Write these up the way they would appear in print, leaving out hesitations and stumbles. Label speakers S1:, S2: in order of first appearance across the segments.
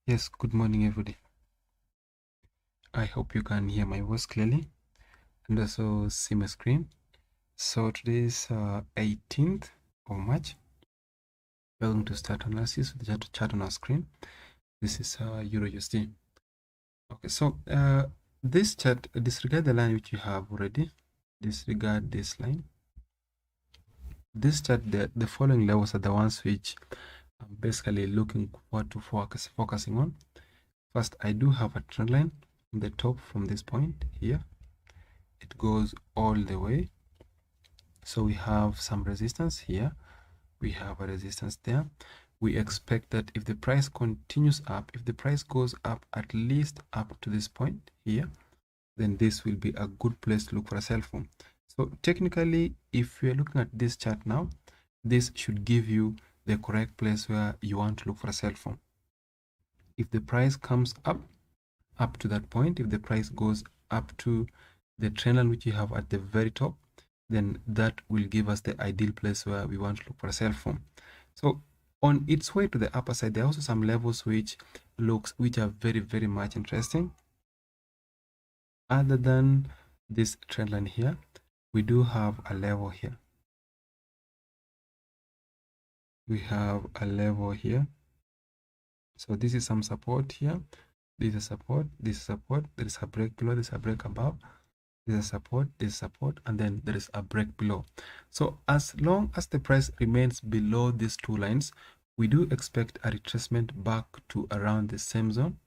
S1: Yes, good morning, everybody. I hope you can hear my voice clearly and also see my screen. So today is 18th of March. We're going to start analysis with the chart on our screen. This is Euro USD. Okay, so this chart, disregard the line which you have already. Disregard this line. This chart, the following levels are the ones which I'm basically looking forward to focusing on. First, I do have a trend line on the top from this point here. It goes all the way. So we have some resistance here. We have a resistance there. We expect that if the price continues up, if the price goes up at least up to this point here, then this will be a good place to look for a sell from. So technically, if you're looking at this chart now, this should give you the correct place where you want to look for a sell from. If the price comes up to that point, if the price goes up to the trend line which you have at the very top, then that will give us the ideal place where we want to look for a sell from. So on its way to the upper side, there are also some levels which are very, very much interesting. Other than this trend line here, we do have a level here. We have a level here. So this is some support here. This is support, this is support, there is a break below, there is a break above. There's a support, there's support, and then there is a break below. So as long as the price remains below these two lines, we do expect a retracement back to around the same zone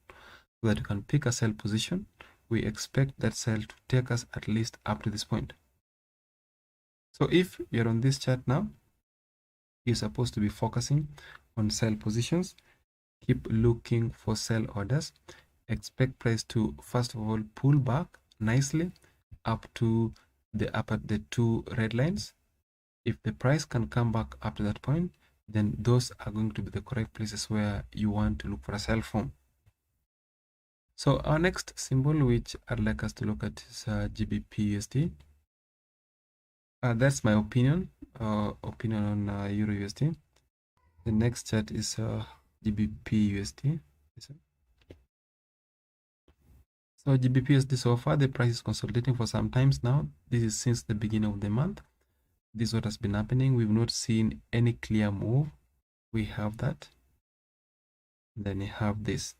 S1: so that you can pick a sell position. We expect that sell to take us at least up to this point. So if you're on this chart now, you're supposed to be focusing on sell positions. Keep looking for sell orders. Expect price to, first of all, pull back nicely up to the two red lines. If the price can come back up to that point, then those are going to be the correct places where you want to look for a sell from. So our next symbol which I'd like us to look at is GBP USD. That's my opinion on Euro USD. The next chart is GBP USD. So GBP USD, so far the price is consolidating for some times now. This is since the beginning of the month. This is what has been happening. We've not seen any clear move. We have that. Then you have this.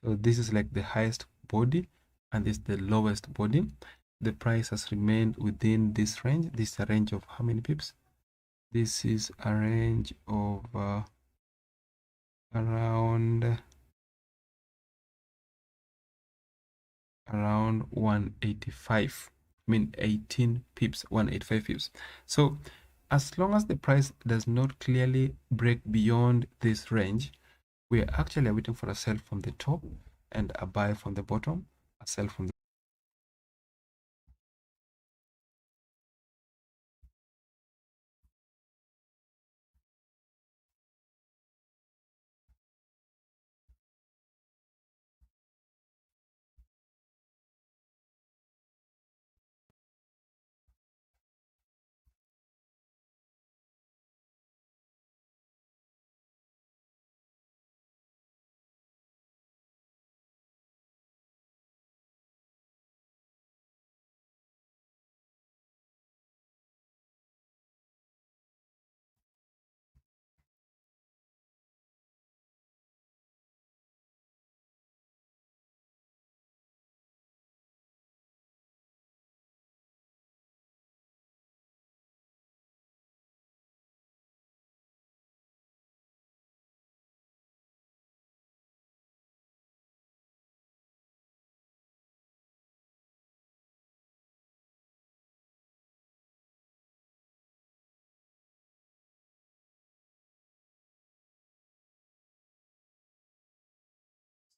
S1: So this is like the highest body and this is the lowest body. The price has remained within this range. This is a range of how many pips? This is a range of around 185. I mean 18 pips, 185 pips. So as long as the price does not clearly break beyond this range, we are actually waiting for a sell from the top and a buy from the bottom, a sell from the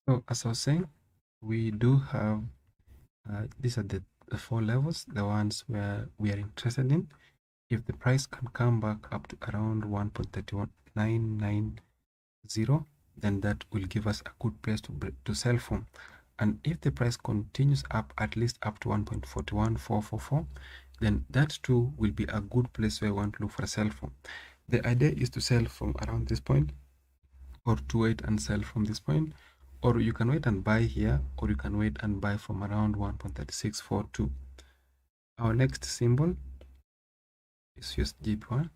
S1: So as I was saying, we do have these are the four levels, the ones where we are interested in. If the price can come back up to around 1.31990, then that will give us a good place to sell from. And if the price continues up at least up to 1.41444, then that too will be a good place where we want to look for a sell from. The idea is to sell from around this point or to wait and sell from this point, or you can wait and buy here, or you can wait and buy from around 1.3642. Our next symbol is USGP1.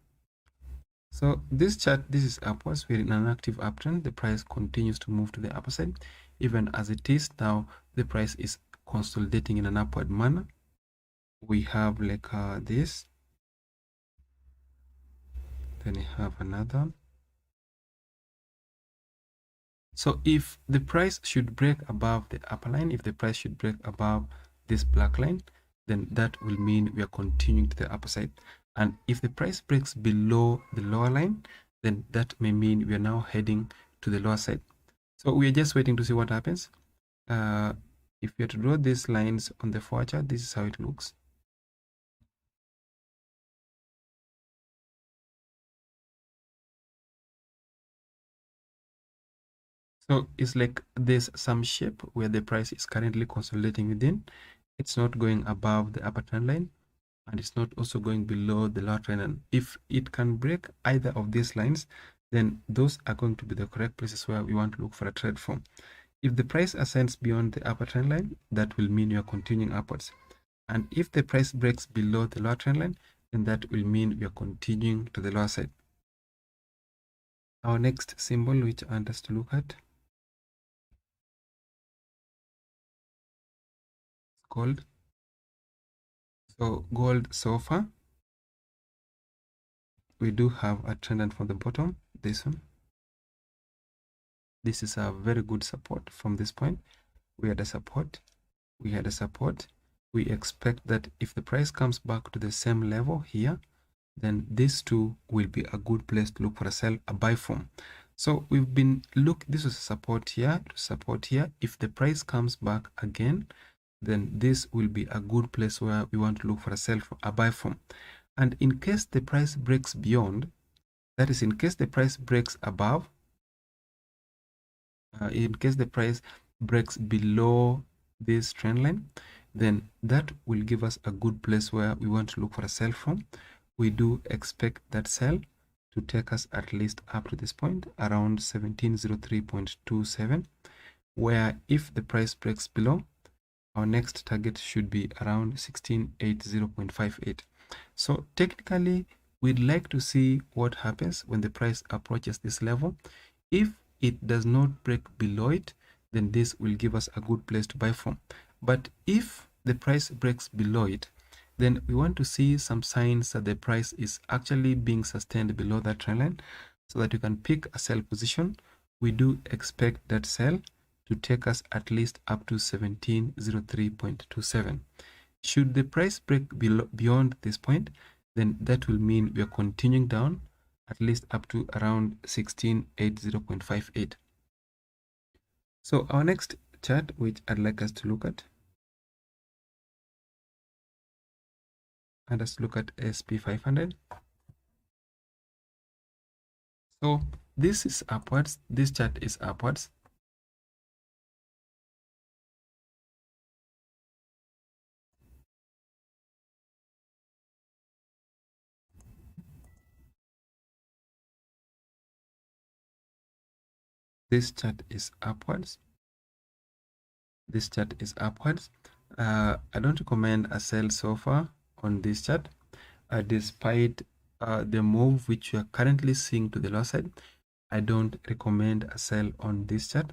S1: So this chart, this is upwards. We're in an active uptrend. The price continues to move to the upper side. Even as it is now, the price is consolidating in an upward manner. We have like this, then we have another. So if the price should break above the upper line, if the price should break above this black line, then that will mean we are continuing to the upper side. And if the price breaks below the lower line, then that may mean we are now heading to the lower side. So we are just waiting to see what happens. If we are to draw these lines on the forward chart, this is how it looks. So it's like there's some shape where the price is currently consolidating within. It's not going above the upper trend line, and it's not also going below the lower trend line. If it can break either of these lines, then those are going to be the correct places where we want to look for a trade from. If the price ascends beyond the upper trend line, that will mean you are continuing upwards. And if the price breaks below the lower trend line, then that will mean we are continuing to the lower side. Our next symbol, which I want us to look at, is gold. So gold so far, we do have a trend line from the bottom, this one. This is a very good support from this point. We had a support, we had a support. We expect that if the price comes back to the same level here, then this too will be a good place to look for a sell, a buy from. So we've been this was a support here to support here. If the price comes back again, then this will be a good place where we want to look for a sell, a buy from. And in case the price breaks beyond, that is in case the price breaks above, in case the price breaks below this trend line, then that will give us a good place where we want to look for a sell from. We do expect that sell to take us at least up to this point, around 1703.27, where if the price breaks below, our next target should be around 1680.58. So technically, we'd like to see what happens when the price approaches this level. If it does not break below it, then this will give us a good place to buy from. But if the price breaks below it, then we want to see some signs that the price is actually being sustained below that trend line so that you can pick a sell position. We do expect that sell to take us at least up to 1703.27. Should the price break beyond this point, then that will mean we are continuing down at least up to around 1680.58. So our next chart, which I'd like us to look at, and let's look at SP500. So this is upwards, this chart is upwards. This chart is upwards. This chart is upwards. I don't recommend a sell so far on this chart, despite the move which you are currently seeing to the low side. I don't recommend a sell on this chart.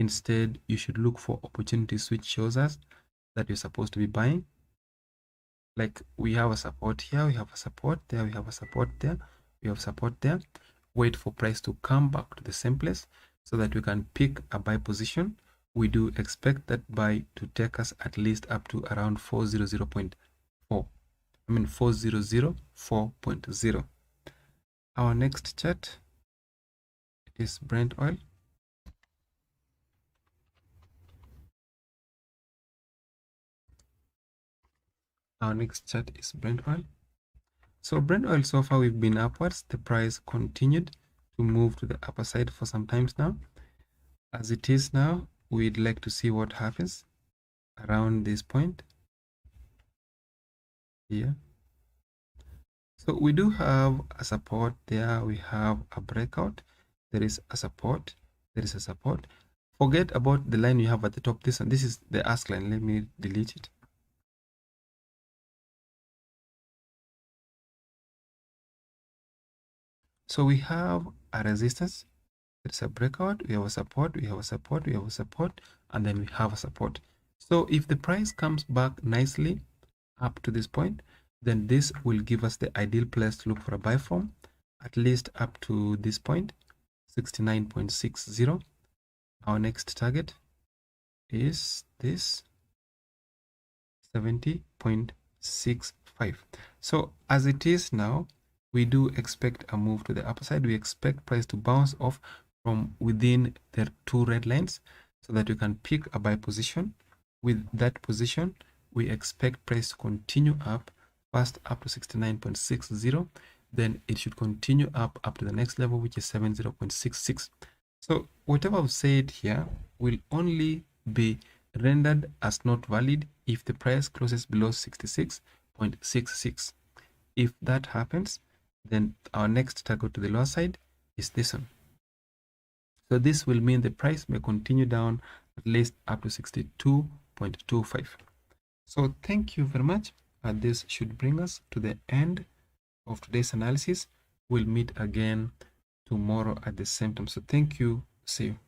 S1: Instead, you should look for opportunities which shows us that you're supposed to be buying. Like we have a support here, we have a support there, we have a support there, we have support there. Wait for price to come back to the same place so that we can pick a buy position. We do expect that buy to take us at least up to around 400.4. I mean 4004.0. Our next chart is Brent oil. Our next chart is Brent oil. So Brent oil, so far we've been upwards. The price continued to move to the upper side for some times now. As it is now, we'd like to see what happens around this point here. So we do have a support there. We have a breakout. there is a support, there is a support. Forget about the line you have at the top. This is the ask line. Let me delete it. So we have a resistance, there's a breakout, we have a support, we have a support, we have a support, and then we have a support. So if the price comes back nicely up to this point, then this will give us the ideal place to look for a buy from, at least up to this point, 69.60. Our next target is this 70.65. So as it is now, we do expect a move to the upside. We expect price to bounce off from within the two red lines so that we can pick a buy position. With that position, we expect price to continue up first up to 69.60. Then it should continue up to the next level, which is 70.66. So whatever I've said here will only be rendered as not valid if the price closes below 66.66. If that happens, then our next target to the lower side is this one. So this will mean the price may continue down at least up to 62.25. So thank you very much. This should bring us to the end of today's analysis. We'll meet again tomorrow at the same time. So thank you. See you.